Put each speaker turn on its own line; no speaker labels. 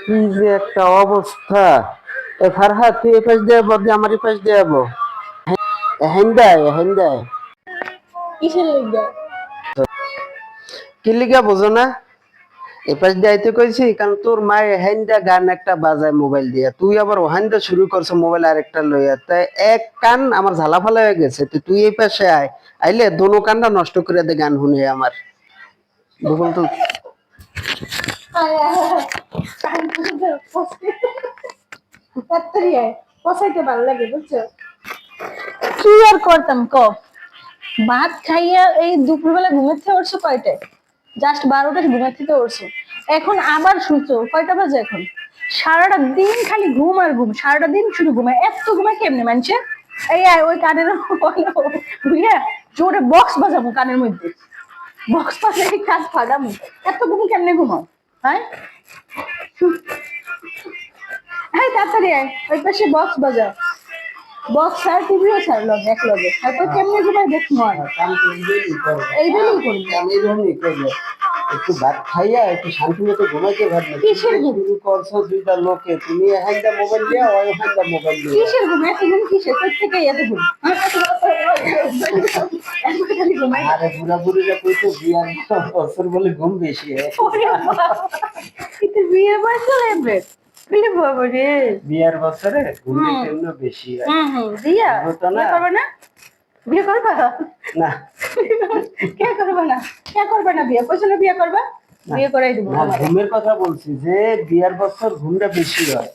কি যে একটা অবস্থা। এ ফারহাদ তুই এই পাশ দিয়ে বদলে আমার এই পাশ দিয়ে যাবো। হেন্দায় হেন্দায়
কিসের লিগে?
কি লিগা বোঝো না? এই পাশ দিয়ে আইতে কইছি কারণ তোর মায়ে হেন্দা গান একটা বাজায় মোবাইল দিয়া, তুই আবার ওহান্দা শুরু করছো মোবাইল আরেকটা লইয়া, তাই এক কান আমার ঝালাফালা হয়ে গেছে। তুই এই পাশে আয়, আইলে দোনো কানটা নষ্ট করে দে গান শুনে আমার বকুল তো।
আয় আয় আয়। কান পুরো ফসকে। তাড়াতাড়ি আয়। পচাইতে ভালো লাগে বুঝছো? কি আর করতাম ক? ভাত খাইয়া এই দুপুরবেলা ঘুমের থেকে উঠছো কয়টায়? জাস্ট 12টায় ঘুমের থেকে উঠছো। এখন আবার শুনছো কয়টা বাজে এখন? সারাটা দিন খালি ঘুম আর ঘুম, সারাটা দিন শুধু ঘুমায়। এত ঘুমায় কেমনে মানুষে? এই আয় ওই কানের বুঝলে জোরে বক্স বাজাবো কানের মধ্যে, বক্স বাজাই কাজ ফাটামো। এত ঘুম কেমনে ঘুমাও? হ্যাঁ, হ্যাঁ তাড়াতাড়ি আয়, ওই পাশে বক্স বাজা। বক্স আর টিভিও ছাড়লো এক লগে, তারপর কেমনে ঘুমাই দেখবো আর।
কাম তো
এই দিনই করবো।
এইরকমই করবে। একটু ভাত খাইয়া একটু শান্তি মতো ঘুমাইতে পারবে।
কিসের ঘুম?
শুরু করছো দুইটা লোকে, তুমি হ্যান্ডা মোবাইল দিয়া ওই হ্যান্ডা মোবাইল দিয়া।
কিসের ঘুম? এত ঘুম কিসের? তোর থেকে এত ঘুম? একবার খালি ঘুমাই।
আরে বুড়া বুড়িরা কইতো বিয়ার বছর বলে ঘুম বেশি হয়।
ওরে বাবা, এটা বিয়ের বয়স চলে এবে? বিয়ে বাবা রে।
বিয়ার বছরে ঘুমটা কেমন বেশি হয়।
দিয়া
হতো না?
বিয়ে করবে না? বিয়ে করবা
না
কে করবে না? কে করবে না বিয়ে? কইছো না বিয়ে করবা? বিয়ে করাই দিব
না, ঘুমের কথা বলছি যে বিয়ার বছর ঘুমটা বেশি হয়।